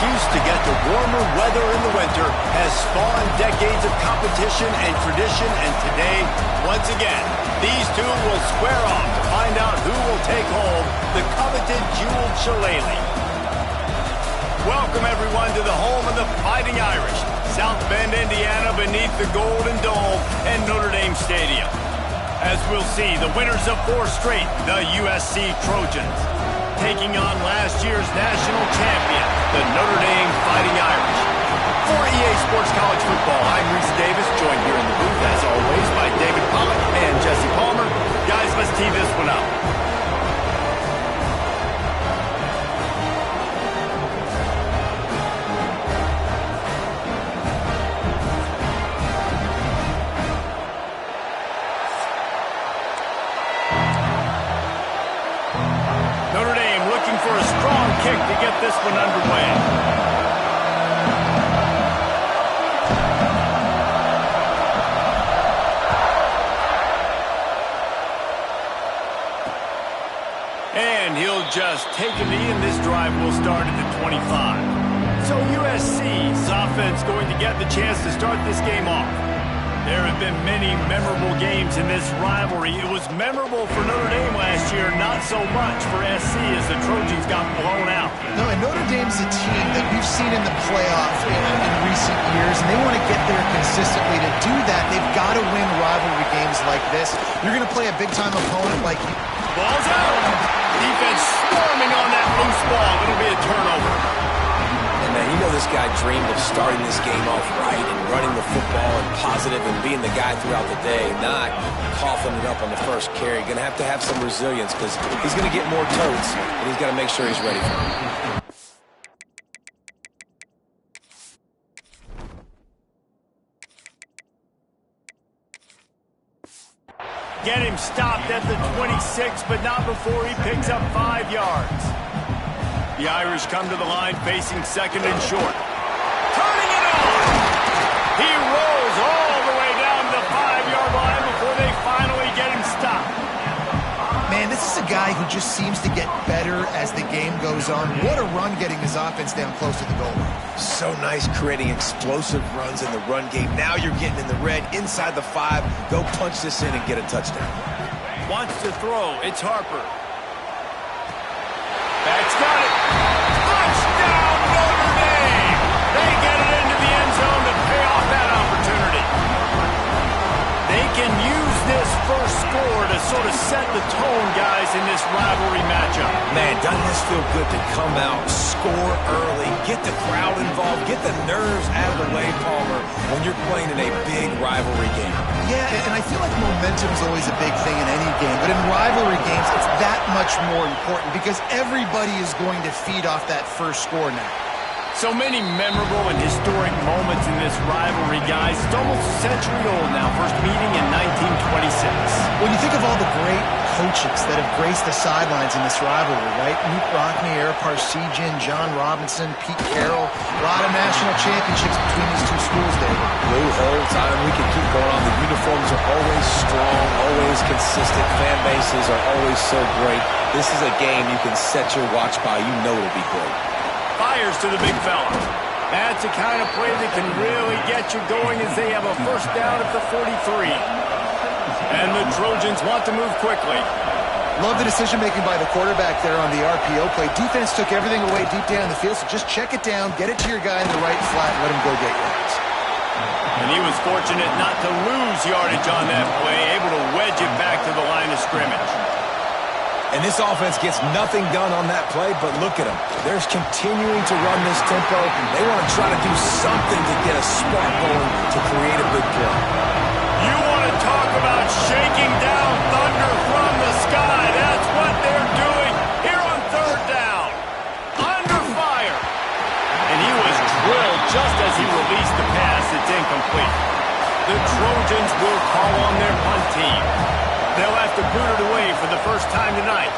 excuse to get to warmer weather in the winter has spawned decades of competition and tradition, and today, once again, these two will square off to find out who will take home the coveted jeweled shillelagh. Welcome, everyone, to the home of the Fighting Irish, South Bend, Indiana, beneath the Golden Dome and Notre Dame Stadium. As we'll see, the winners of 4 straight, the USC Trojans, taking on last year's national champion, the Notre Dame Fighting Irish. For EA Sports College Football, I'm Reese Davis, joined here in the booth, as always, by David Pollack and Jesse Palmer. Guys, let's tee this one up. Notre Dame looking for a strong kick to get this one underway. And he'll just take a knee, and this drive will start at the 25. So USC's offense going to get the chance to start this game off. There have been many memorable games in this rivalry. It was memorable for Notre Dame last year, not so much for SC as the Trojans got blown out. No, and Notre Dame's a team that we've seen in the playoff in recent years, and they want to get there consistently. To do that, they've got to win rivalry games like this. You're going to play a big-time opponent like you. Ball's out. Defense storming on that loose ball. It'll be a turnover. And man, you know this guy dreamed of starting this game off right and running the football and positive and being the guy throughout the day, not coughing it up on the first carry. Going to have some resilience because he's going to get more totes, and he's got to make sure he's ready for it. Get him stopped at the 26, but not before he picks up 5 yards. The Irish come to the line facing second and short. Turning it on! He rolls all the way down to the 5-yard line before they finally get him stopped. Man, this is a guy who just seems to get better as the game goes on. What a run getting his offense down close to the goal line. So nice creating explosive runs in the run game. Now you're getting in the red inside the 5. Go punch this in and get a touchdown. Wants to throw. It's Harper. That's got it. Touchdown, Notre Dame! They get it into the end zone to pay off that opportunity. They can use this first score to sort of set the tone, guys, in this rivalry matchup. Man, doesn't this feel good to come out, score early, get the crowd involved, get the nerves out of the way, Palmer, when you're playing in a big rivalry game? Yeah, and I feel like momentum is always a big thing in any game, but in rivalry games, it's that much more important because everybody is going to feed off that first score now. So many memorable and historic moments in this rivalry, guys. It's almost a century old now. First meeting in 1926. When you think of all the great coaches that have graced the sidelines in this rivalry, right? Luke Rockne, Eric Parsegian, John Robinson, Pete Carroll. A lot of national championships between these two schools, David. Blue whole time, we can keep going on. The uniforms are always strong, always consistent. Fan bases are always so great. This is a game you can set your watch by. You know it'll be great. Fires to the big fella. That's the kind of play that can really get you going as they have a first down at the 43. And the Trojans want to move quickly. Love the decision-making by the quarterback there on the RPO play. Defense took everything away deep down the field, so just check it down, get it to your guy in the right flat, and let him go get yards. And he was fortunate not to lose yardage on that play, able to wedge it back to the line of scrimmage. And this offense gets nothing done on that play, but look at them. They're continuing to run this tempo. They want to try to do something to get a spark going to create a big play. You want to talk about shaking down thunder from the sky. That's what they're doing here on third down. Under fire. And he was drilled just as he released the pass. It's incomplete. The Trojans will call on their punt team. They'll have to boot it away for the first time tonight.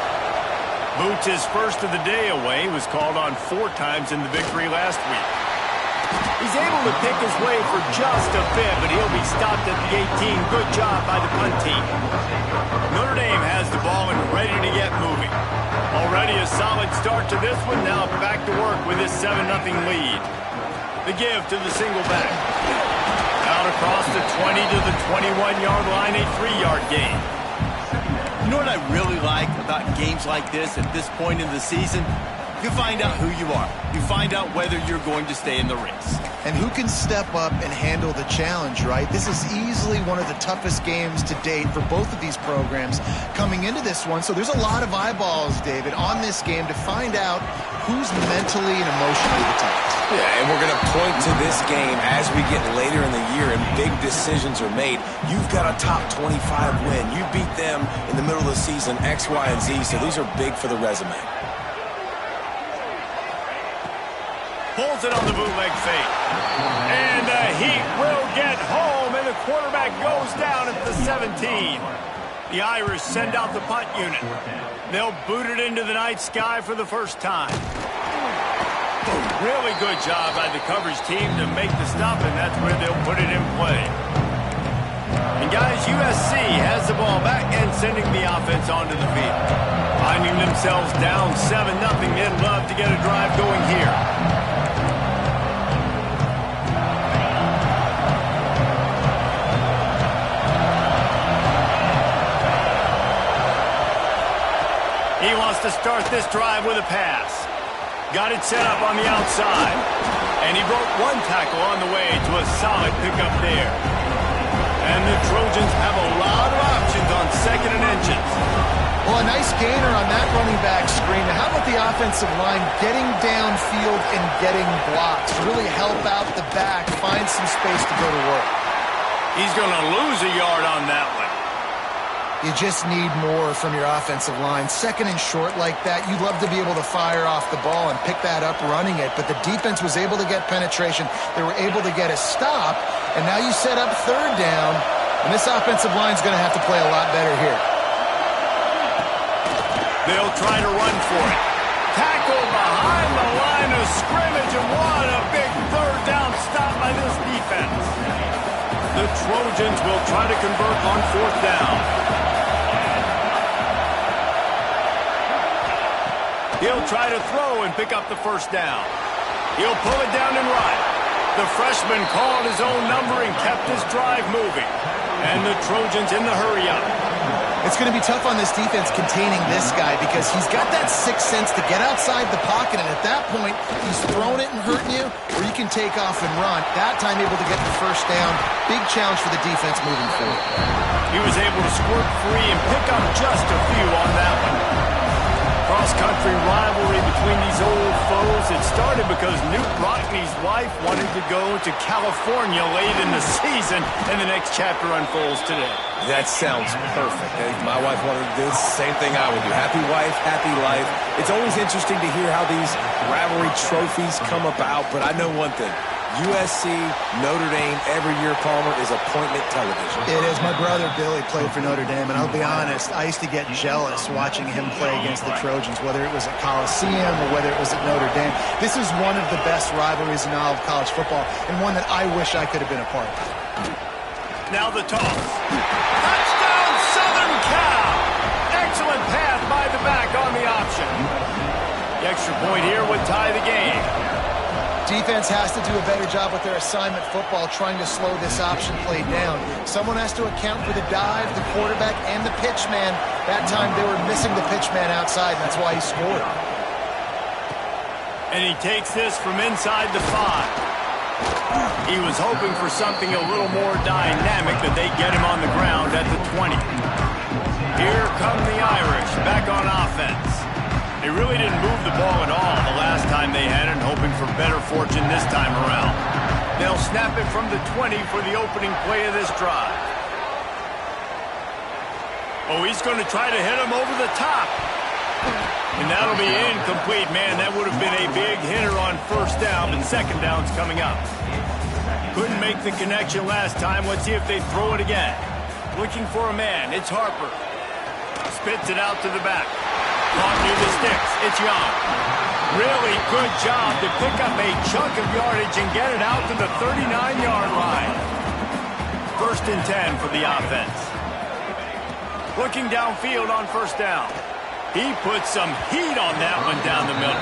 Boots his first of the day away. Was called on 4 times in the victory last week. He's able to pick his way for just a bit, but he'll be stopped at the 18. Good job by the punt team. Notre Dame has the ball and ready to get moving. Already a solid start to this one. Now back to work with this 7-0 lead. The give to the single back. Out across the 20 to the 21-yard line, a 3-yard gain. You know what I really like about games like this at this point in the season? You find out who you are. You find out whether you're going to stay in the race. And who can step up and handle the challenge, right? This is easily one of the toughest games to date for both of these programs coming into this one. So there's a lot of eyeballs, David, on this game to find out who's mentally and emotionally the toughest. Yeah, and we're going to point to this game as we get later in the year and big decisions are made. You've got a top 25 win. You beat them in the middle of the season, X, Y, and Z, so these are big for the resume. Pulls it on the bootleg fake. And the Heat will get home, and the quarterback goes down at the 17. The Irish send out the punt unit. They'll boot it into the night sky for the first time. Really good job by the coverage team to make the stop, and that's where they'll put it in play. And guys, USC has the ball back and sending the offense onto the field. Finding themselves down 7-0, they'd love to get a drive going here. He wants to start this drive with a pass. Got it set up on the outside. And he broke one tackle on the way to a solid pickup there. And the Trojans have a lot of options on 2nd and inches. Well, a nice gainer on that running back screen. Now, how about the offensive line getting downfield and getting blocks to really help out the back, find some space to go to work? He's going to lose a yard on that one. You just need more from your offensive line. 2nd and short like that, you'd love to be able to fire off the ball and pick that up running it. But the defense was able to get penetration. They were able to get a stop. And now you set up 3rd down. And this offensive line is going to have to play a lot better here. They'll try to run for it. Tackle behind the line of scrimmage. And what a big 3rd down stop by this defense. The Trojans will try to convert on 4th down. He'll try to throw and pick up the 1st down. He'll pull it down and run. The freshman called his own number and kept his drive moving. And the Trojans in the hurry-up. It's going to be tough on this defense containing this guy because he's got that 6th sense to get outside the pocket, and at that point, he's throwing it and hurting you, or you can take off and run. That time able to get the 1st down. Big challenge for the defense moving forward. He was able to squirt free and pick up just a few on that one. Cross-country rivalry between these old foes. It started because Newt Rockne's wife wanted to go to California late in the season, and the next chapter unfolds today. That sounds perfect. If my wife wanted to do the same thing I would do. Happy wife, happy life. It's always interesting to hear how these rivalry trophies come about, but I know one thing. USC, Notre Dame, every year, Palmer, is appointment television. It is. My brother Billy played for Notre Dame, and I'll be honest, I used to get jealous watching him play against the Trojans, whether it was at Coliseum or whether it was at Notre Dame. This is one of the best rivalries in all of college football, and one that I wish I could have been a part of. Now the toss. Touchdown, Southern Cal! Excellent pass by the back on the option. The extra point here would tie the game. Defense has to do a better job with their assignment football, trying to slow this option play down. Someone has to account for the dive, the quarterback, and the pitch man. That time they were missing the pitch man outside, and that's why he scored. And he takes this from inside the 5. He was hoping for something a little more dynamic, that they get him on the ground at the 20. Here come the Irish back on offense. They really didn't move the ball at all the last time they had it, hoping for better fortune this time around. They'll snap it from the 20 for the opening play of this drive. Oh, he's going to try to hit him over the top. And that'll be incomplete. Man, that would have been a big hitter on 1st down, but 2nd down's coming up. Couldn't make the connection last time. Let's see if they throw it again. Looking for a man. It's Harper. Spits it out to the back. Caught near the sticks. It's Young. Really good job to pick up a chunk of yardage and get it out to the 39-yard line. 1st and 10 for the offense. Looking downfield on 1st down. He put some heat on that one down the middle.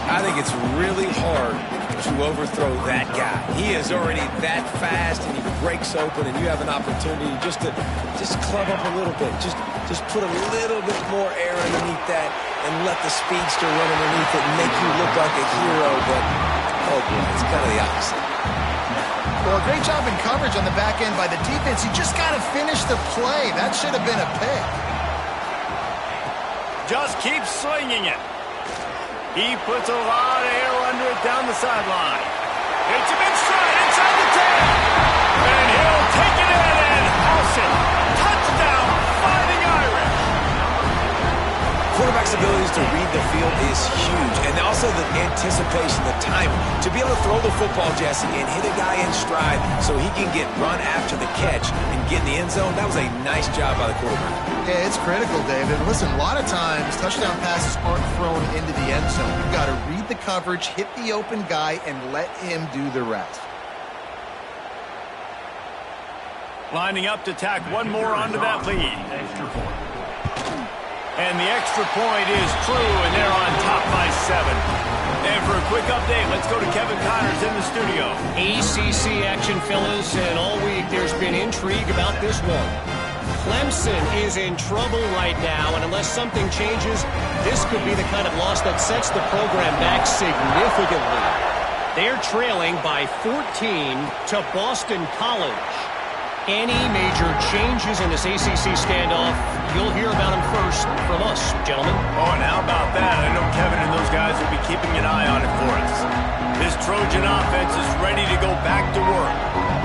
I think it's really hard to overthrow that guy. He is already that fast, and he breaks open, and you have an opportunity just to club up a little bit. Just put a little bit more air underneath that and let the speedster run underneath it and make you look like a hero. But, oh boy, it's kind of the opposite. Well, great job in coverage on the back end by the defense. You just got to finish the play. That should have been a pick. Just keep slinging it. He puts a lot of air under it down the sideline. Hits him in stride inside the 10. And he'll take it in and house it. Touchdown, Fighting Irish. Quarterback's abilities to read the field is huge. And also the anticipation, the timing. To be able to throw the football, Jesse, and hit a guy in stride so he can get run after the catch and get in the end zone, that was a nice job by the quarterback. Yeah, it's critical, David. Listen, a lot of times touchdown passes aren't thrown into the end zone. You've got to read the coverage, hit the open guy, and let him do the rest. Lining up to tack one more onto that lead. And the extra point is true, and they're on top by 7. And for a quick update, let's go to Kevin Connors in the studio. ACC action, fellas, and all week there's been intrigue about this one. Clemson is in trouble right now, and unless something changes, this could be the kind of loss that sets the program back significantly. They're trailing by 14 to Boston College. Any major changes in this ACC standoff, you'll hear about them first from us, gentlemen. Oh, and how about that? I know Kevin and those guys will be keeping an eye on it for us. This Trojan offense is ready to go back to work.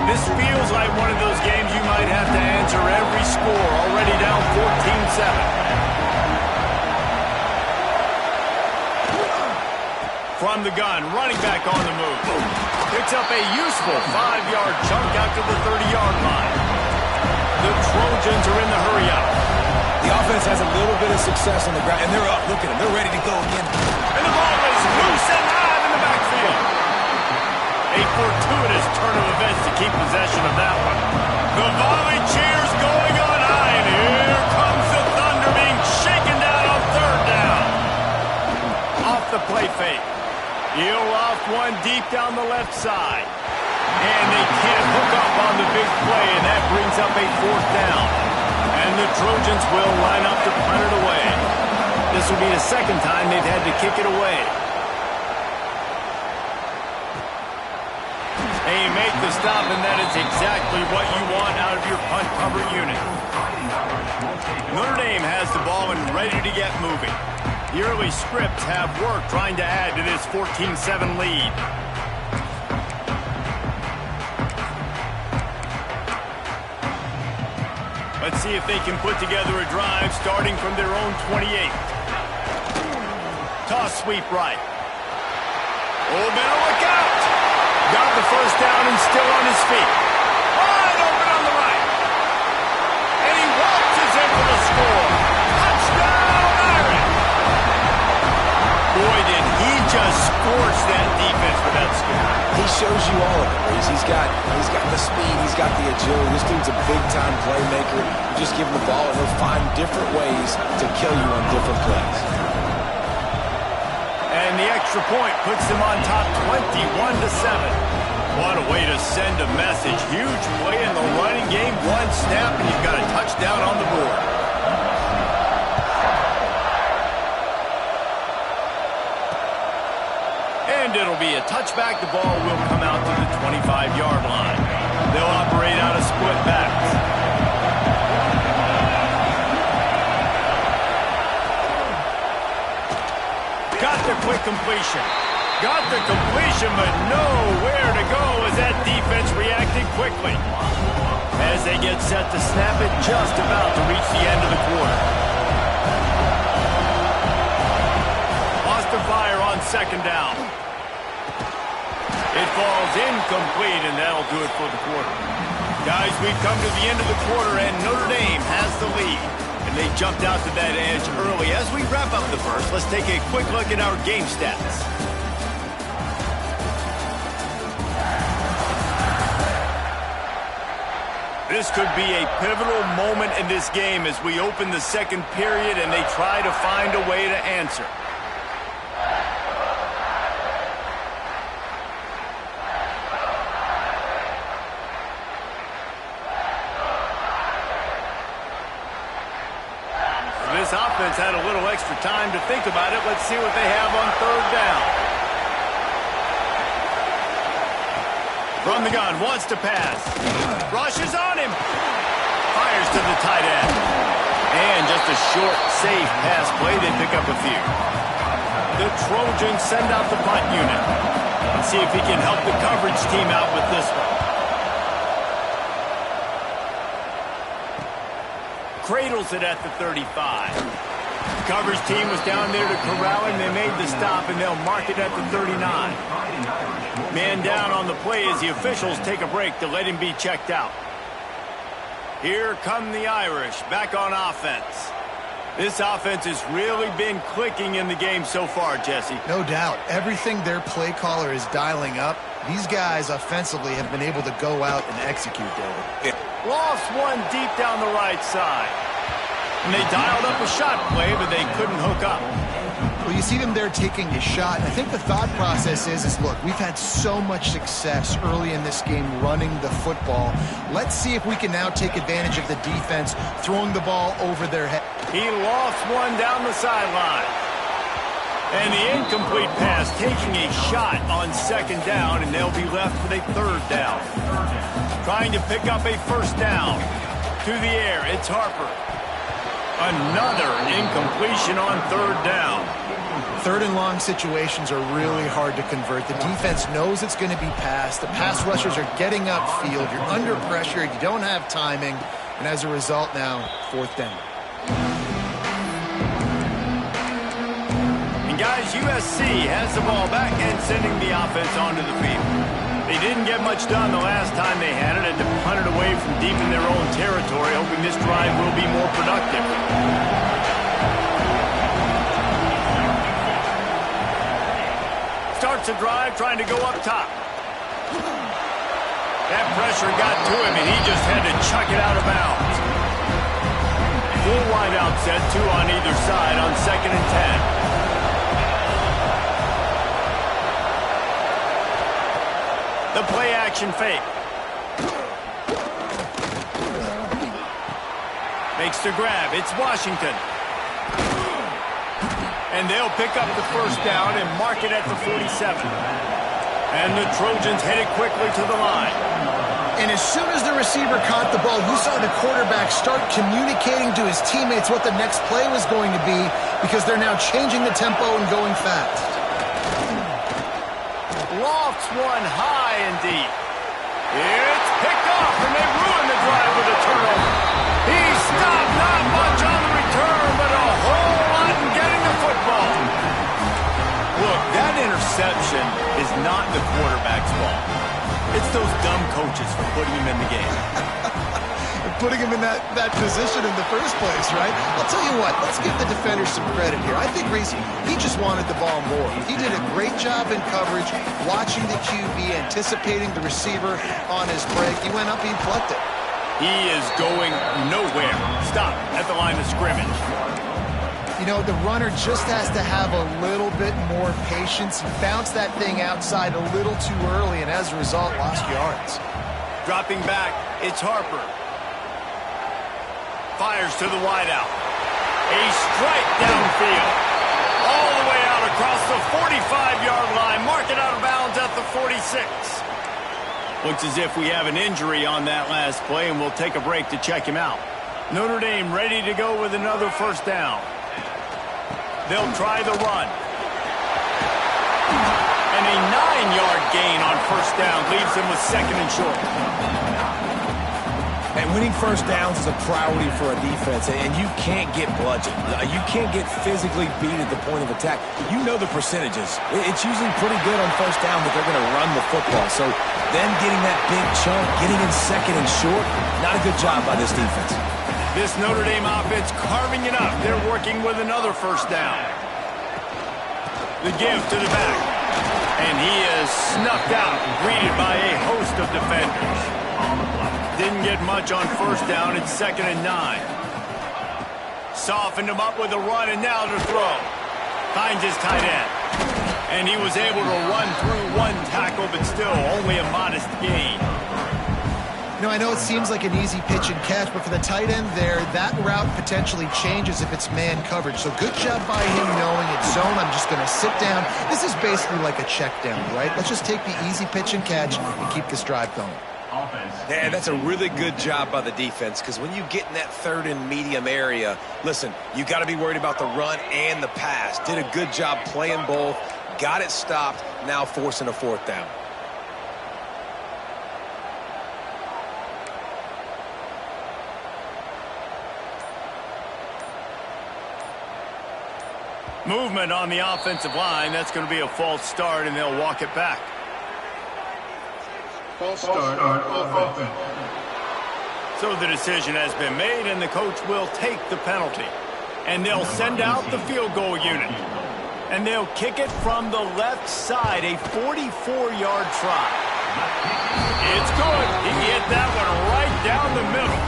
This feels like one of those games you might have to answer every score, already down 14-7. From the gun, running back on the move. Picks up a useful 5-yard chunk out to the 30-yard line. The Trojans are in the hurry-up. The offense has a little bit of success on the ground, and they're up. Look at them. They're ready to go again. And the ball is loose and live in the backfield. A fortuitous turn of events to keep possession of that one. The volley cheers going on high, and here comes the Thunder being shaken down on 3rd down. Off the play fake. He'll loft one deep down the left side. And they can't hook up on the big play, and that brings up a 4th down. And the Trojans will line up to punt it away. This will be the 2nd time they've had to kick it away. They make the stop, and that is exactly what you want out of your punt cover unit. Notre Dame has the ball and ready to get moving. The early scripts have worked trying to add to this 14-7 lead. Let's see if they can put together a drive starting from their own 28. Toss sweep right. Oh, better look out. Got the 1st down and still on his feet. Wide open on the right. And he waltzes in for the score. Touchdown, Irish. Boy, did he just scorch that defense for that score. He shows you all of it, Reese. He's got the speed, he's got the agility. This dude's a big-time playmaker. You just give him the ball, and he'll find different ways to kill you on different plays. And the extra point puts them on top 21-7. What a way to send a message. Huge play in the running game. One snap, and you've got a touchdown on the board. And it'll be a touchback. The ball will come out to the 25-yard line. They'll operate out of split backs. Got the quick completion. Got the completion, but nowhere to go as that defense reacted quickly. As they get set to snap it, just about to reach the end of the quarter. Lost the fire on 2nd down. It falls incomplete, and that'll do it for the quarter. Guys, we've come to the end of the quarter, and Notre Dame has the lead. And they jumped out to that edge early. As we wrap up the first, let's take a quick look at our game stats. This could be a pivotal moment in this game as we open the second period and they try to find a way to answer. This offense had a little extra time to think about it. Let's see what they have on third down. From the gun, wants to pass. Rushes on him. Fires to the tight end. And just a short, safe pass play. They pick up a few. The Trojans send out the punt unit. Let's see if he can help the coverage team out with this one. Cradles it at the 35. The coverage team was down there to corral him. They made the stop, and they'll mark it at the 39. Man down on the play as the officials take a break to let him be checked out. Here come the Irish back on offense. This offense has really been clicking in the game so far, Jesse. No doubt. Everything their play caller is dialing up, these guys offensively have been able to go out and execute, David. Lost one deep down the right side. And they dialed up a shot play, but they couldn't hook up. Well, you see them there taking a shot. I think the thought process is look, we've had so much success early in this game running the football. Let's see if we can now take advantage of the defense throwing the ball over their head. He lost one down the sideline. And the incomplete pass taking a shot on second down, and they'll be left with a third down. Trying to pick up a first down. To the air, it's Harper. Another incompletion on third down. Third and long situations are really hard to convert. The defense knows it's going to be passed. The pass rushers are getting upfield. You're under pressure. You don't have timing. And as a result now, fourth down. And guys, USC has the ball back and sending the offense onto the field. They didn't get much done the last time they had it, and to punt it away from deep in their own territory, hoping this drive will be more productive. Starts a drive trying to go up top. That pressure got to him, and he just had to chuck it out of bounds. Full wide out set, two on either side on 2nd and 10. The play action fake. Makes the grab. It's Washington. And they'll pick up the first down and mark it at the 47. And the Trojans headed quickly to the line. And as soon as the receiver caught the ball, you saw the quarterback start communicating to his teammates what the next play was going to be, because they're now changing the tempo and going fast. Lofts one high and deep. It's picked off, and they ruin the drive with a turnover. He stopped, not much on the return, but a whole lot in getting the football. Look, that interception is not the quarterback's fault. It's those dumb coaches for putting him in the game. And putting him in that position in the first place, right? I'll tell you what, let's give the defender some credit here. I think Reese, he just wanted the ball more. He did a great job in coverage, watching the QB, anticipating the receiver on his break. He went up, he plucked it. He is going nowhere. Stop at the line of scrimmage. You know, the runner just has to have a little bit more patience. He bounced that thing outside a little too early, and as a result, lost yards. Dropping back, it's Harper. Fires to the wideout. A strike downfield. All the way out across the 45-yard line. Mark it out of bounds at the 46. Looks as if we have an injury on that last play, and we'll take a break to check him out. Notre Dame ready to go with another first down. They'll try the run. And a 9-yard gain on first down leaves them with 2nd and short. And winning first downs is a priority for a defense, and you can't get bludgeoned. You can't get physically beat at the point of attack. You know the percentages. It's usually pretty good on first down that they're going to run the football. So them getting that big chunk, getting in 2nd and short, not a good job by this defense. This Notre Dame offense carving it up. They're working with another first down. The give to the back. And he is snuffed out, greeted by a host of defenders. Didn't get much on first down. It's 2nd and 9. Softened him up with a run, and now to throw. Finds his tight end. And he was able to run through one tackle, but still only a modest gain. You know, I know it seems like an easy pitch and catch, but for the tight end there, that route potentially changes if it's man coverage. So good job by him knowing it's zone. I'm just going to sit down. This is basically like a check down, right? Let's just take the easy pitch and catch and keep this drive going. Yeah, that's a really good job by the defense, because when you get in that 3rd and medium area, listen, you got to be worried about the run and the pass. Did a good job playing both, got it stopped, now forcing a 4th down. Movement on the offensive line. That's going to be a false start, and they'll walk it back. False start on offense. So the decision has been made, and the coach will take the penalty. And they'll send out the field goal unit. And they'll kick it from the left side, a 44-yard try. It's good. He hit that one right down the middle.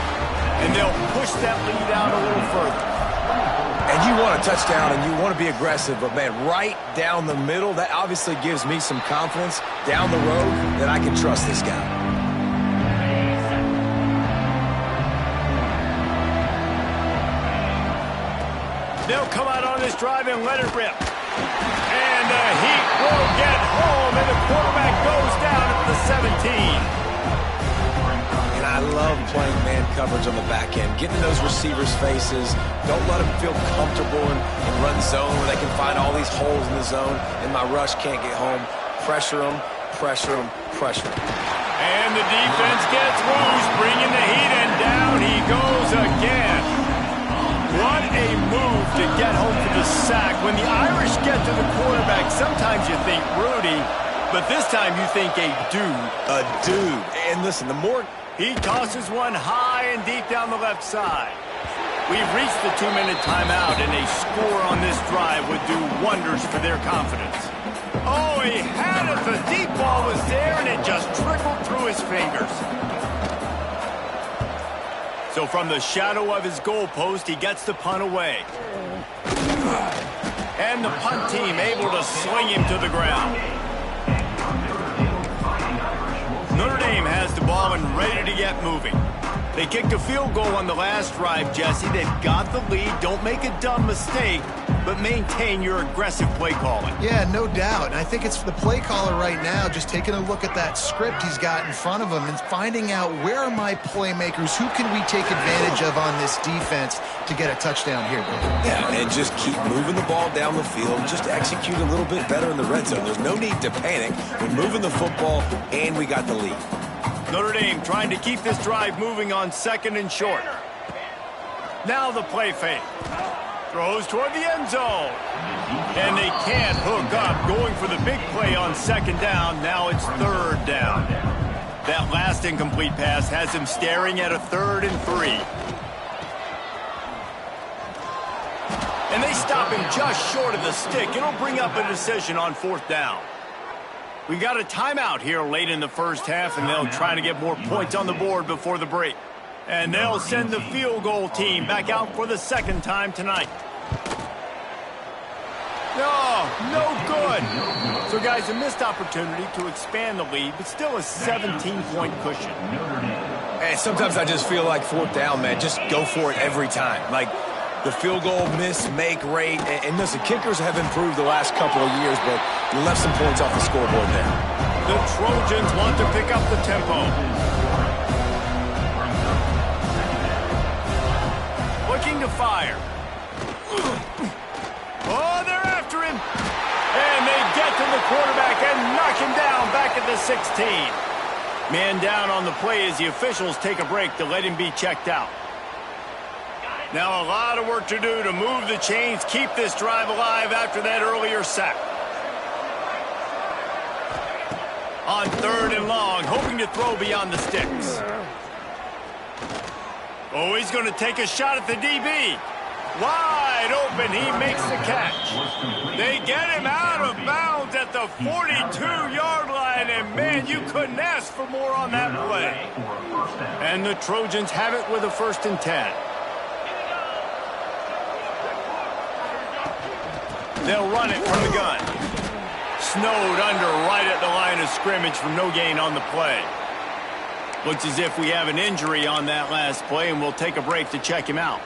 And they'll push that lead out a little further. And you want a touchdown, and you want to be aggressive, but, man, right down the middle, that obviously gives me some confidence down the road that I can trust this guy. They'll come out on this drive and let it rip. And the Heat will get home, and the quarterback goes down at the 17. I love playing man coverage on the back end, getting in those receivers' faces. Don't let them feel comfortable and run zone where they can find all these holes in the zone, and my rush can't get home. Pressure them, pressure them, pressure them. And the defense gets loose, bringing the Heat, and down he goes again. What a move to get home for the sack. When the Irish get to the quarterback, sometimes you think Rudy, but this time you think a dude. A dude. And listen, the more... He tosses one high and deep down the left side. We've reached the 2-minute timeout, and a score on this drive would do wonders for their confidence. Oh, he had it. The deep ball was there, and it just trickled through his fingers. So from the shadow of his goalpost, he gets the punt away. And the punt team able to sling him to the ground. Notre Dame has the ball and ready to get moving. They kicked a field goal on the last drive, Jesse. They've got the lead. Don't make a dumb mistake, but maintain your aggressive play calling. Yeah, no doubt. And I think it's the play caller right now just taking a look at that script he's got in front of him and finding out where are my playmakers, who can we take advantage of on this defense to get a touchdown here. Yeah, and just keep moving the ball down the field. Just execute a little bit better in the red zone. There's no need to panic. We're moving the football, and we got the lead. Notre Dame trying to keep this drive moving on 2nd and short. Now the play fake. Throws toward the end zone. And they can't hook up. Going for the big play on 2nd down. Now it's 3rd down. That last incomplete pass has him staring at a 3rd and 3. And they stop him just short of the stick. It'll bring up a decision on 4th down. We got a timeout here late in the first half, and they'll try to get more points on the board before the break. And they'll send the field goal team back out for the 2nd time tonight. No good. So, guys, a missed opportunity to expand the lead, but still a 17-point cushion. Hey, sometimes I just feel like 4th down, man. Just go for it every time. Like, the field goal miss-make rate. And listen, kickers have improved the last couple of years, but you left some points off the scoreboard there. The Trojans want to pick up the tempo. Looking to fire. Oh, they're after him. And they get to the quarterback and knock him down back at the 16. Man down on the play as the officials take a break to let him be checked out. Now a lot of work to do to move the chains, keep this drive alive after that earlier sack. On 3rd and long, hoping to throw beyond the sticks. Oh, he's going to take a shot at the DB. Wide open, he makes the catch. They get him out of bounds at the 42-yard line. line, and man, you couldn't ask for more on that play. And the Trojans have it with a 1st and 10. They'll run it from the gun. Snowed under right at the line of scrimmage from no gain on the play. Looks as if we have an injury on that last play, and we'll take a break to check him out.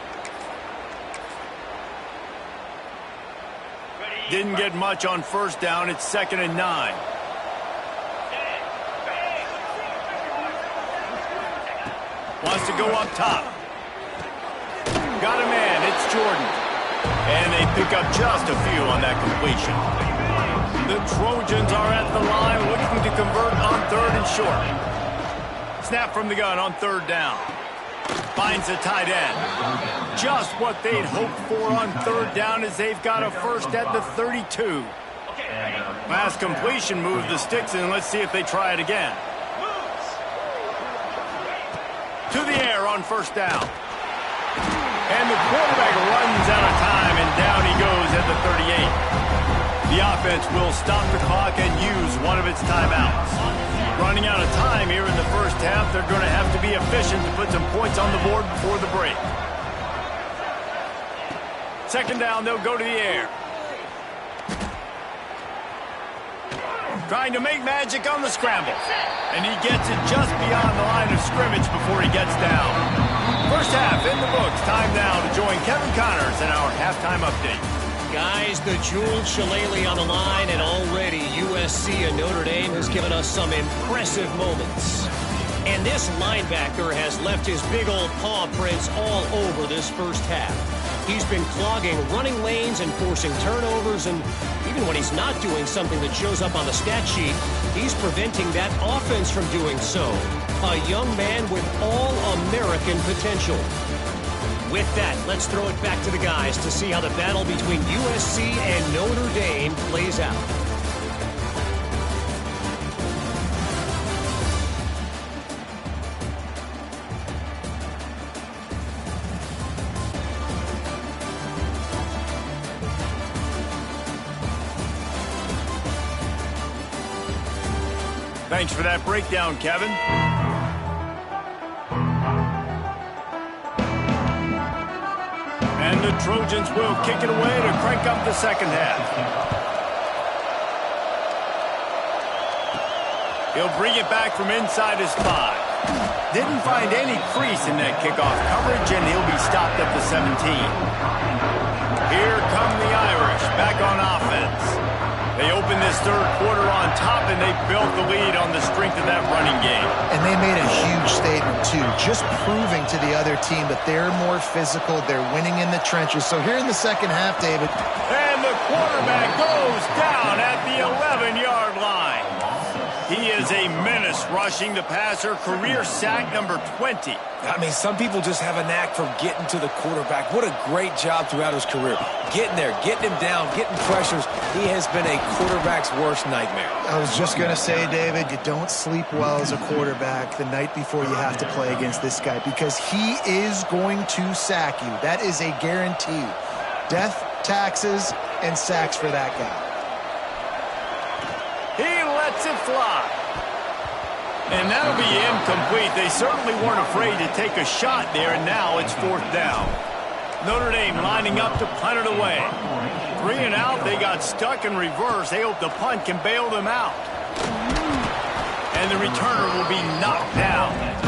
Didn't get much on 1st down. It's 2nd and 9. Wants to go up top. Got a man. It's Jordan. And they pick up just a few on that completion. The Trojans are at the line looking to convert on 3rd and short. Snap from the gun on 3rd down. Finds the tight end. Just what they'd hoped for on 3rd down as they've got a 1st at the 32. Last completion moved the sticks in. Let's see if they try it again. To the air on 1st down. And the quarterback runs out of time, and down he goes at the 38. The offense will stop the clock and use one of its timeouts. Running out of time here in the 1st half, they're going to have to be efficient to put some points on the board before the break. 2nd down, they'll go to the air. Trying to make magic on the scramble. And he gets it just beyond the line of scrimmage before he gets down. 1st half in the books. Time now to join Kevin Connors in our halftime update. Guys, the jeweled shillelagh on the line, and already USC and Notre Dame has given us some impressive moments. And this linebacker has left his big old paw prints all over this 1st half. He's been clogging running lanes and forcing turnovers, and even when he's not doing something that shows up on the stat sheet, he's preventing that offense from doing so. A young man with all-American potential. With that, let's throw it back to the guys to see how the battle between USC and Notre Dame plays out. Thanks for that breakdown, Kevin. And the Trojans will kick it away to crank up the 2nd half. He'll bring it back from inside his 5. Didn't find any crease in that kickoff coverage, and he'll be stopped at the 17. Here come the Irish back on offense. They open this 3rd quarter on top, and they built the lead on the strength of that running game. And they made a huge statement, too, just proving to the other team that they're more physical, they're winning in the trenches. So here in the 2nd half, David. And the quarterback goes down at the 11-yard line. He is a menace rushing the passer, career sack number 20. I mean, some people just have a knack for getting to the quarterback. What a great job throughout his career. Getting there, getting him down, getting pressures. He has been a quarterback's worst nightmare. I was just going to say, David, you don't sleep well as a quarterback the night before you have to play against this guy because he is going to sack you. That is a guarantee. Death, taxes, and sacks for that guy. He lets it fly. And that'll be incomplete. They certainly weren't afraid to take a shot there, and now it's 4th down. Notre Dame lining up to punt it away. 3 and out, they got stuck in reverse. They hope the punt can bail them out. And the returner will be knocked down.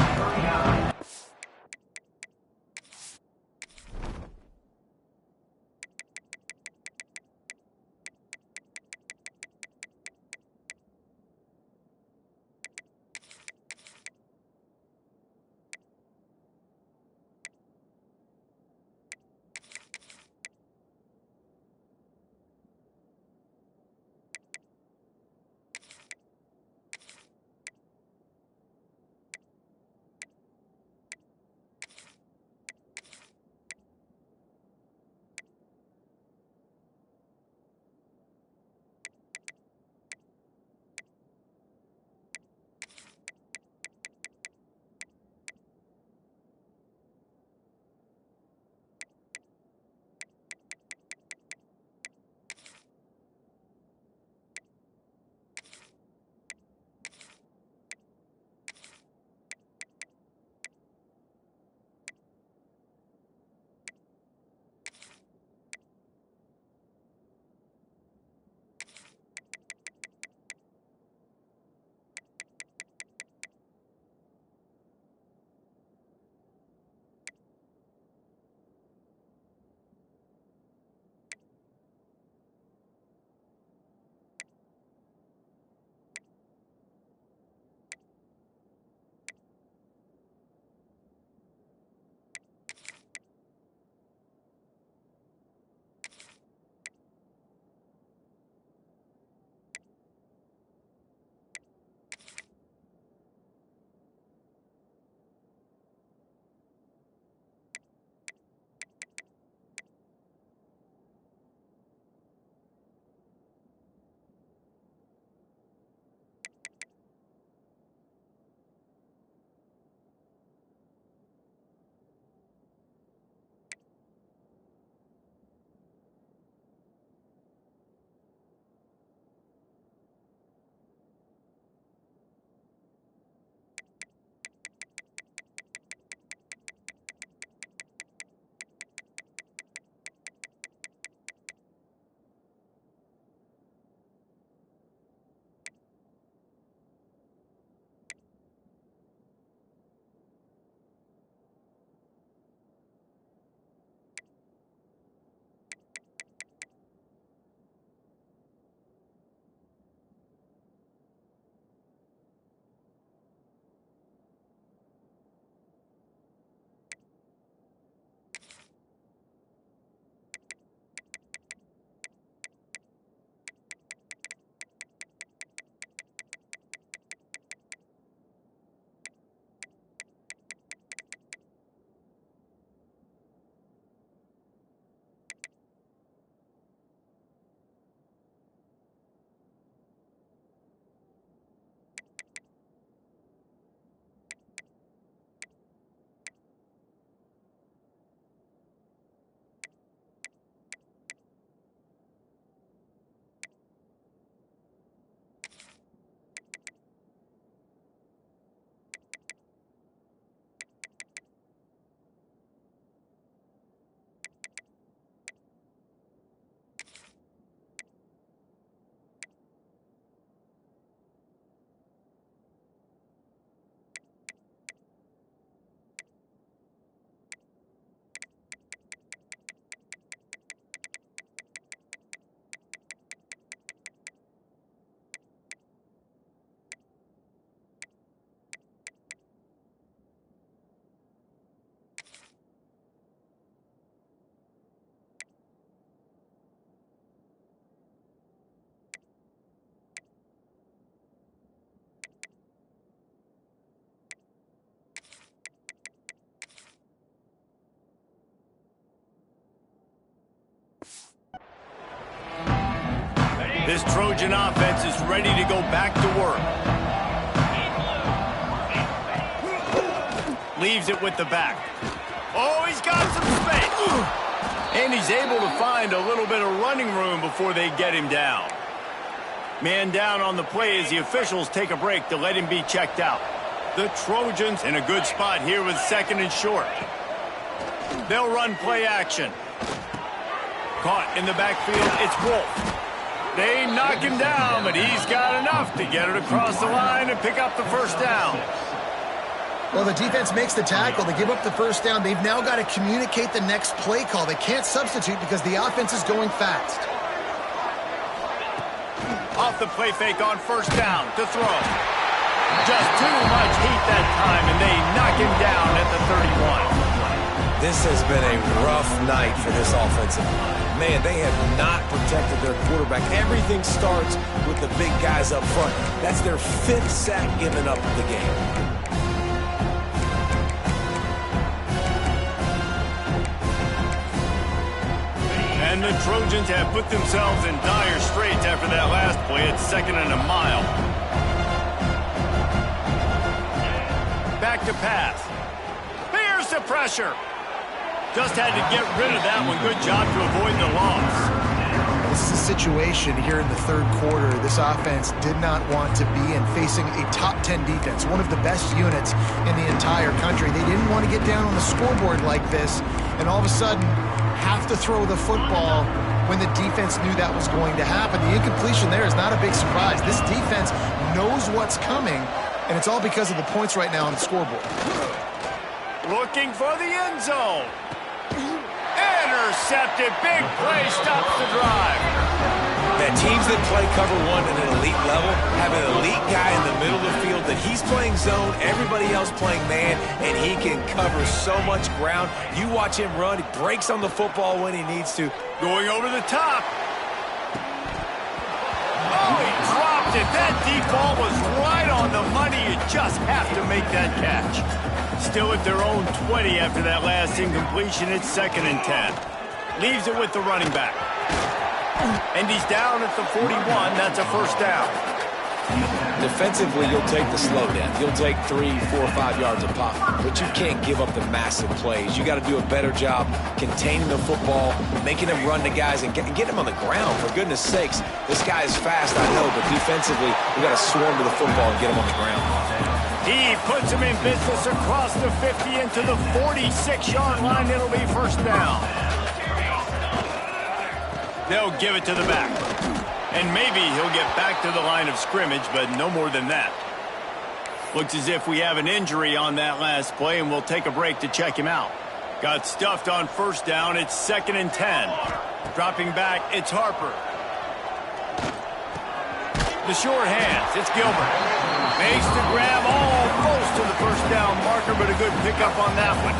This Trojan offense is ready to go back to work. Leaves it with the back. Oh, he's got some space. And he's able to find a little bit of running room before they get him down. Man down on the play as the officials take a break to let him be checked out. The Trojans in a good spot here with 2nd and short. They'll run play action. Caught in the backfield, it's Wolf. They knock him down, but he's got enough to get it across the line and pick up the first down. Well, the defense makes the tackle. They give up the first down. They've now got to communicate the next play call. They can't substitute because the offense is going fast. Off the play fake on first down to throw. Just too much heat that time, and they knock him down at the 31. This has been a rough night for this offensive line. Man, they have not protected their quarterback. Everything starts with the big guys up front. That's their 5th sack given up of the game. And the Trojans have put themselves in dire straits after that last play at 2nd and a mile. Back to pass. Here's the pressure. Just had to get rid of that one. Good job to avoid the loss. This is a situation here in the 3rd quarter. This offense did not want to be in facing a top 10 defense, one of the best units in the entire country. They didn't want to get down on the scoreboard like this and all of a sudden have to throw the football when the defense knew that was going to happen. The incompletion there is not a big surprise. This defense knows what's coming, and it's all because of the points right now on the scoreboard. Looking for the end zone. Intercepted. Big play stops the drive. That teams that play cover 1 at an elite level have an elite guy in the middle of the field that he's playing zone, everybody else playing man, and he can cover so much ground. You watch him run, he breaks on the football when he needs to. Going over the top. Oh, he dropped it. That deep ball was right on the money. You just have to make that catch. Still at their own 20 after that last incompletion. It's 2nd and 10. Leaves it with the running back. And he's down at the 41. That's a first down. Defensively, you'll take the slow down. You'll take 3, 4, 5 yards a pop. But you can't give up the massive plays. You got to do a better job containing the football, making them run to guys, and get him on the ground. For goodness sakes, this guy is fast, I know, but defensively, we got to swarm to the football and get him on the ground. He puts him in business across the 50 into the 46-yard line. It'll be first down. They'll give it to the back. And maybe he'll get back to the line of scrimmage, but no more than that. Looks as if we have an injury on that last play, and we'll take a break to check him out. Got stuffed on first down. It's 2nd and 10. Dropping back, it's Harper. The short hands, it's Gilbert. Makes the grab almost to the first down marker, but a good pickup on that one.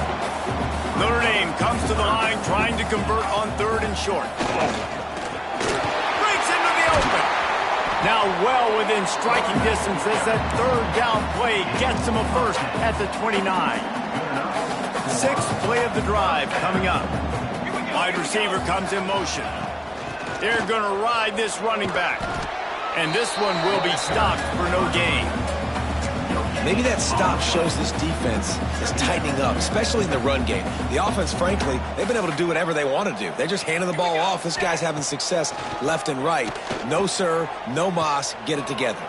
Notre Dame comes to the line trying to convert on 3rd and short. Breaks into the open. Now well within striking distance as that 3rd down play gets him a first at the 29. 6th play of the drive coming up. Wide receiver comes in motion. They're going to ride this running back. And this one will be stopped for no gain. Maybe that stop shows this defense is tightening up, especially in the run game. The offense, frankly, they've been able to do whatever they want to do. They're just handing the ball off. This guy's having success left and right. No, sir, no mas, get it together.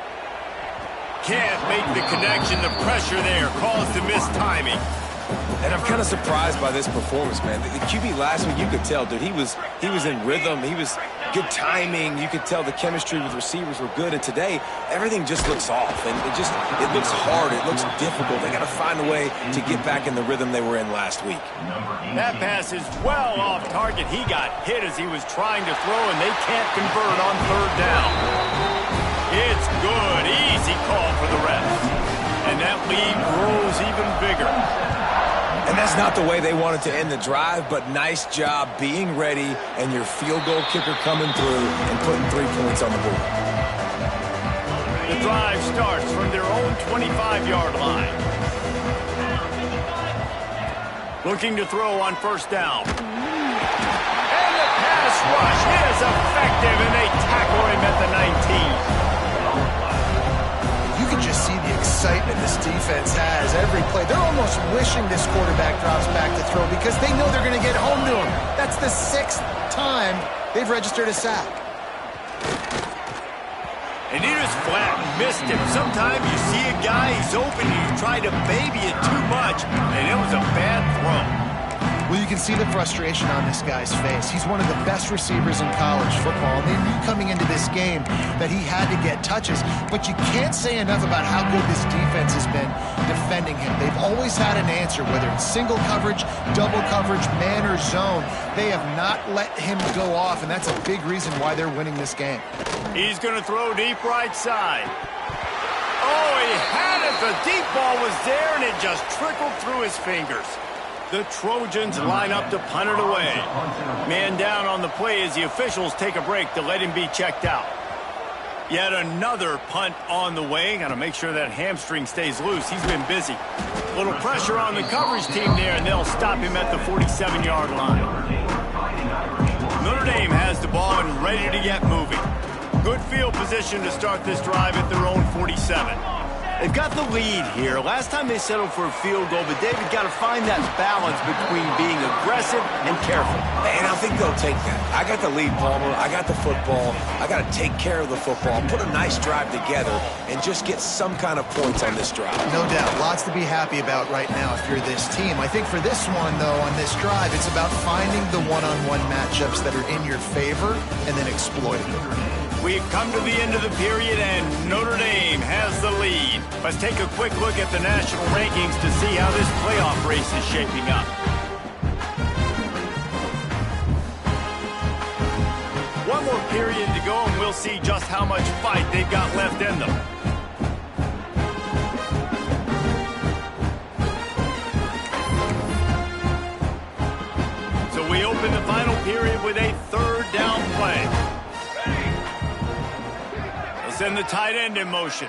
Can't make the connection. The pressure there caused the mistiming. And I'm kind of surprised by this performance, man. The QB last week, you could tell, dude, he was in rhythm. He was good timing. You could tell the chemistry with receivers were good. And today, everything just looks off. And it looks hard. It looks difficult. They got to find a way to get back in the rhythm they were in last week. That pass is well off target. He got hit as he was trying to throw, and they can't convert on 3rd down. It's good. Easy call for the refs. And that lead grows even bigger. And that's not the way they wanted to end the drive, but nice job being ready and your field goal kicker coming through and putting 3 points on the board. The drive starts from their own 25-yard line. Looking to throw on first down. And the pass rush is effective, and they tackle him at the 19. You can just see the excitement this defense has every play. They're almost wishing this quarterback drops back to throw because they know they're going to get home to him. That's the 6th time they've registered a sack. And he just flat missed him. Sometimes you see a guy, he's open, and you try to baby it too much, and it was a bad throw. Well, you can see the frustration on this guy's face. He's one of the best receivers in college football, and they knew coming into this game that he had to get touches, but you can't say enough about how good this defense has been defending him. They've always had an answer, whether it's single coverage, double coverage, man or zone. They have not let him go off, and that's a big reason why they're winning this game. He's going to throw deep right side. Oh, he had it. The deep ball was there, and it just trickled through his fingers. The Trojans line up to punt it away. Man down on the play as the officials take a break to let him be checked out. Yet another punt on the way. Got to make sure that hamstring stays loose. He's been busy. Little pressure on the coverage team there, and they'll stop him at the 47-yard line. Notre Dame has the ball and ready to get moving. Good field position to start this drive at their own 47. They've got the lead here. Last time they settled for a field goal, but David got to find that balance between being aggressive and careful. And I think they'll take that. I got the lead, Palmer. I got the football. I got to take care of the football, put a nice drive together, and just get some kind of points on this drive. No doubt. Lots to be happy about right now if you're this team. I think for this one, though, on this drive, it's about finding the one-on-one matchups that are in your favor and then exploiting them. We've come to the end of the period, and Notre Dame has the lead. Let's take a quick look at the national rankings to see how this playoff race is shaping up. One more period to go, and we'll see just how much fight they've got left in them. So we open the final period with a third down play. Send the tight end in motion.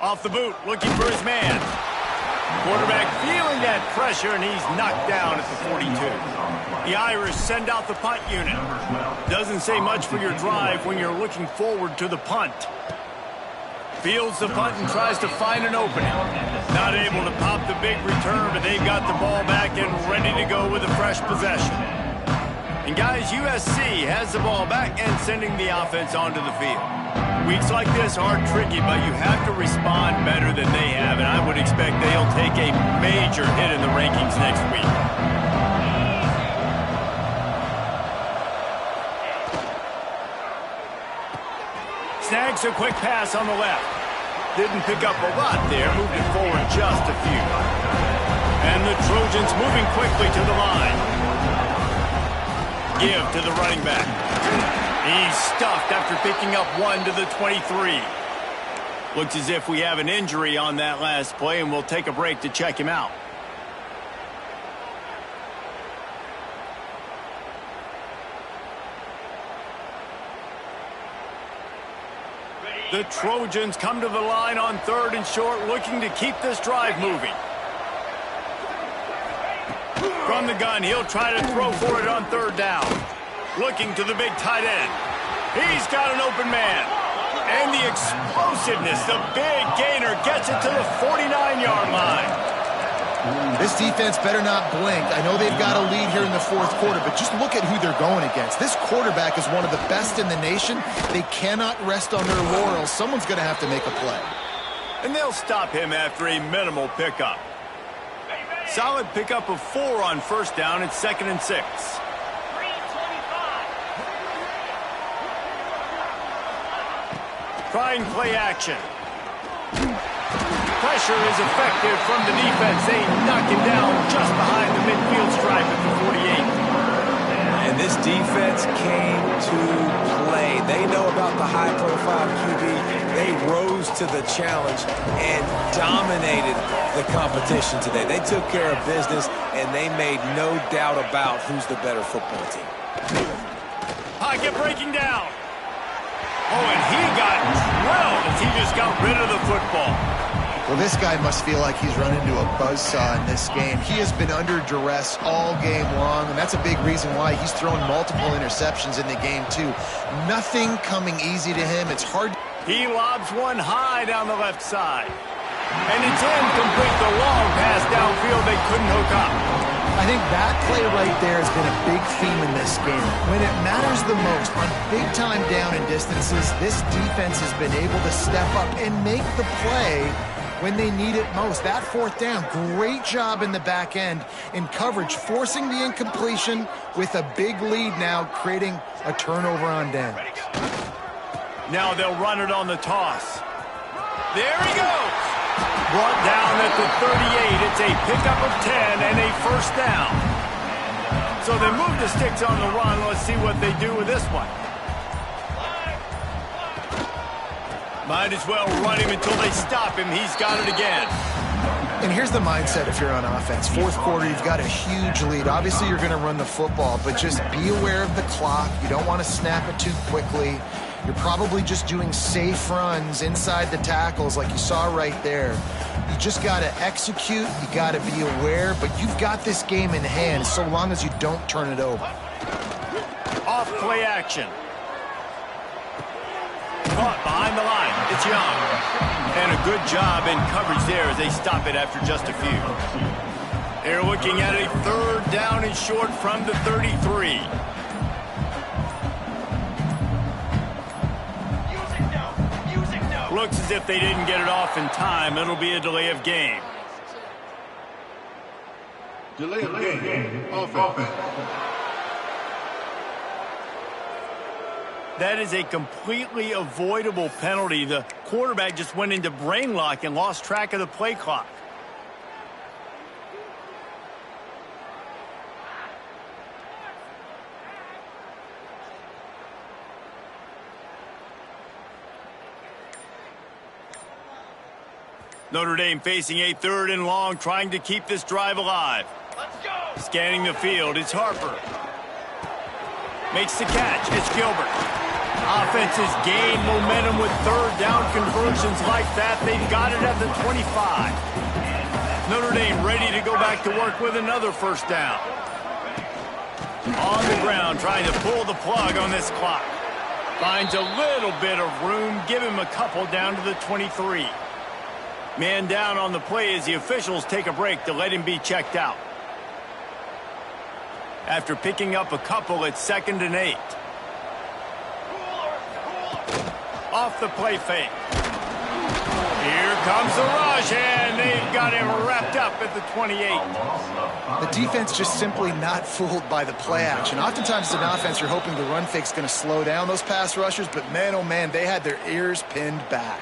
Off the boot, looking for his man. Quarterback feeling that pressure, and he's knocked down at the 42. The Irish send out the punt unit. Doesn't say much for your drive when you're looking forward to the punt. Fields the punt and tries to find an opening. Not able to pop the big return, but they've got the ball back and ready to go with a fresh possession. And guys, USC has the ball back and sending the offense onto the field. Weeks like this are tricky, but you have to respond better than they have, and I would expect they'll take a major hit in the rankings next week. Snags a quick pass on the left. Didn't pick up a lot there, moved it forward just a few. And the Trojans moving quickly to the line. Give to the running back. He's stuffed after picking up one to the 23. Looks as if we have an injury on that last play, and we'll take a break to check him out. The Trojans come to the line on 3rd and short, looking to keep this drive moving. From the gun, he'll try to throw for it on 3rd down. Looking to the big tight end. He's got an open man. And the explosiveness, the big gainer gets it to the 49-yard line. This defense better not blink. I know they've got a lead here in the 4th quarter, but just look at who they're going against. This quarterback is one of the best in the nation. They cannot rest on their laurels. Someone's going to have to make a play. And they'll stop him after a minimal pickup. Solid pickup of 4 on 1st down. It's 2nd and 6. Trying play action. Pressure is effective from the defense. They knock him down just behind the midfield stripe at the 48. And this defense came to play. They know about the high-profile QB. They rose to the challenge and dominated the competition today. They took care of business, and they made no doubt about who's the better football team. Pocket breaking down. Oh, and he got drilled as he just got rid of the football. Well, this guy must feel like he's run into a buzzsaw in this game. He has been under duress all game long, and that's a big reason why he's thrown multiple interceptions in the game, too. Nothing coming easy to him. It's hard. He lobs one high down the left side. And it's incomplete. The long pass downfield, they couldn't hook up. I think that play right there has been a big theme in this game. When it matters the most, on big-time down and distances, this defense has been able to step up and make the play when they need it most. That fourth down, great job in the back end in coverage, forcing the incompletion with a big lead now, creating a turnover on downs. Now they'll run it on the toss. There he goes. Brought down at the 38. It's a pickup of 10 and a first down. So they move the sticks on the run. Let's see what they do with this one. Might as well run him until they stop him. He's got it again. And here's the mindset if you're on offense. Fourth quarter, you've got a huge lead. Obviously, you're going to run the football, but just be aware of the clock. You don't want to snap it too quickly. You're probably just doing safe runs inside the tackles like you saw right there. You just got to execute. You got to be aware, but you've got this game in hand so long as you don't turn it over. Off play action. Caught behind the line. It's Young. And a good job in coverage there as they stop it after just a few. They're looking at a third down and short from the 33. Looks as if they didn't get it off in time. It'll be a delay of game. Delay of game. Offense. That is a completely avoidable penalty. The quarterback just went into brain lock and lost track of the play clock. Notre Dame facing a third and long, trying to keep this drive alive. Let's go. Scanning the field, it's Harper. Makes the catch, it's Gilbert. Offenses gain momentum with third down conversions like that. They've got it at the 25. Notre Dame ready to go back to work with another first down. On the ground, trying to pull the plug on this clock. Finds a little bit of room, give him a couple down to the 23. Man down on the play as the officials take a break to let him be checked out. After picking up a couple, it's 2nd and 8. Off the play fake. Here comes the rush, and they've got him wrapped up at the 28. The defense just simply not fooled by the play action. Oftentimes as an offense, you're hoping the run fake's going to slow down those pass rushers, but man, oh man, they had their ears pinned back.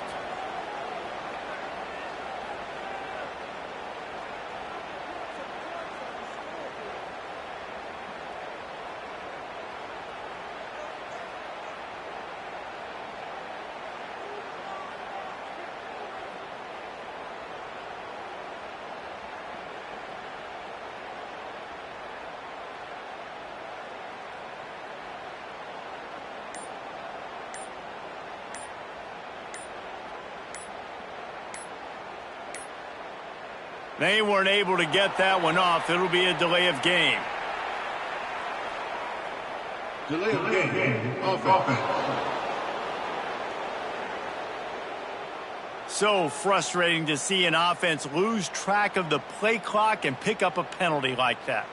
They weren't able to get that one off. It'll be a delay of game. Delay of game. Offense. So frustrating to see an offense lose track of the play clock and pick up a penalty like that.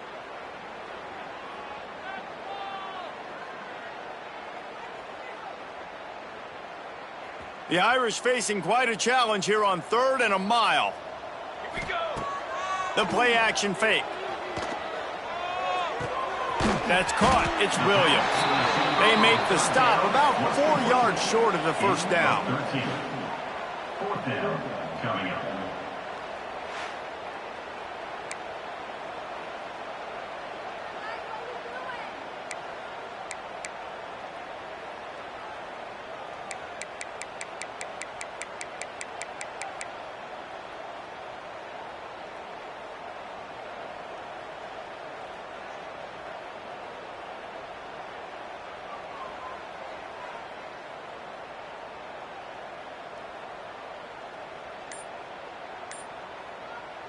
The Irish facing quite a challenge here on 3rd and a mile. Here we go. The play action fake. That's caught. It's Williams. They make the stop about 4 yards short of the first down. 4th down coming up.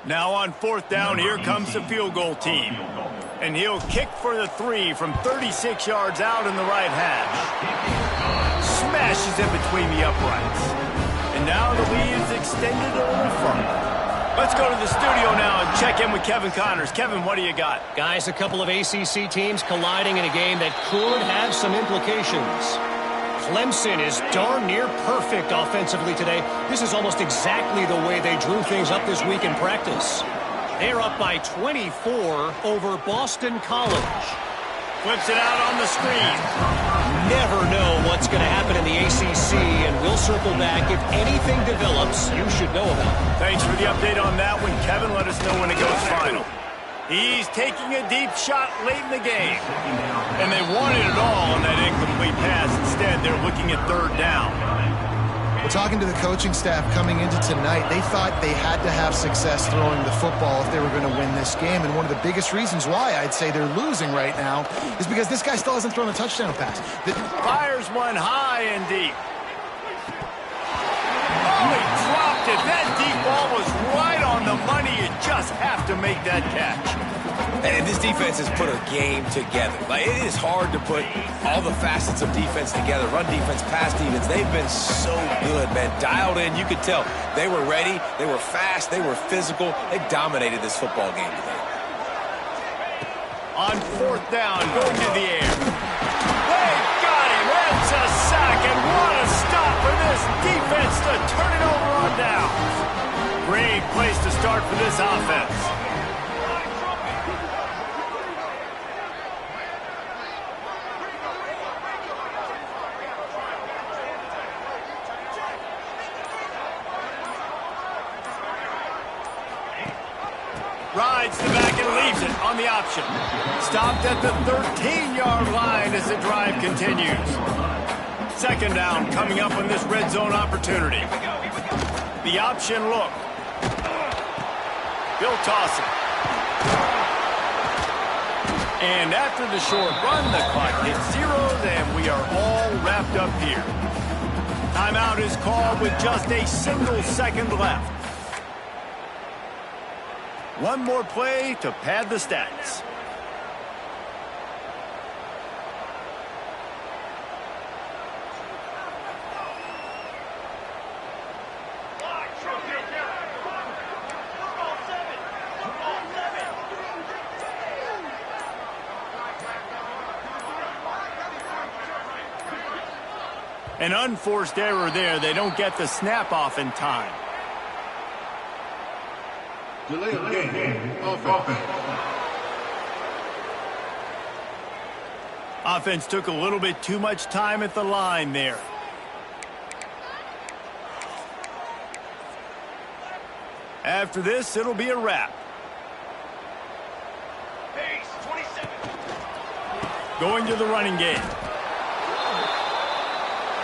Now on 4th down, here comes the field goal team. And he'll kick for the 3 from 36 yards out in the right hash. Smashes it between the uprights. And now the lead is extended a little further. Let's go to the studio now and check in with Kevin Connors. Kevin, what do you got? Guys, a couple of ACC teams colliding in a game that could have some implications. Clemson is darn near perfect offensively today. This is almost exactly the way they drew things up this week in practice. They're up by 24 over Boston College. Flips it out on the screen. Never know what's going to happen in the ACC, and we'll circle back. If anything develops, you should know about it. Thanks for the update on that one, Kevin. Let us know when it goes final. He's taking a deep shot late in the game. And they wanted it all on that incomplete pass. Instead, they're looking at 3rd down. We're talking to the coaching staff coming into tonight. They thought they had to have success throwing the football if they were going to win this game. And one of the biggest reasons why I'd say they're losing right now is because this guy still hasn't thrown a touchdown pass. Fires one high and deep. Oh, he dropped it. That deep ball was right on the money. You just have to make that catch. And this defense has put a game together. Like, it is hard to put all the facets of defense together. Run defense, pass defense. They've been so good, man. Dialed in. You could tell they were ready. They were fast. They were physical. They dominated this football game today. On 4th down, going to the air. They got him. That's a sack. And what a stop for this defense to turn it over on downs. Great place to start for this offense. Rides the back and leaves it on the option. Stopped at the 13-yard line as the drive continues. 2nd down coming up on this red zone opportunity. The option look. He'll toss it. And after the short run, the clock hits 0s, and we are all wrapped up here. Timeout is called with just a single second left. One more play to pad the stats. An unforced error there. They don't get the snap off in time. Delay of game. Offense. Offense took a little bit too much time at the line there. After this, it'll be a wrap. Going to the running game.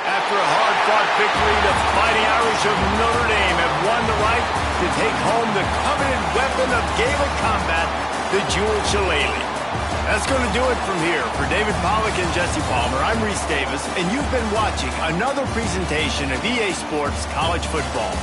After a hard-fought victory, the Fighting Irish of Notre Dame have won the right to take home the coveted weapon of Gaelic combat, the jeweled shillelagh. That's going to do it from here. For David Pollack and Jesse Palmer, I'm Reese Davis, and you've been watching another presentation of EA Sports College Football.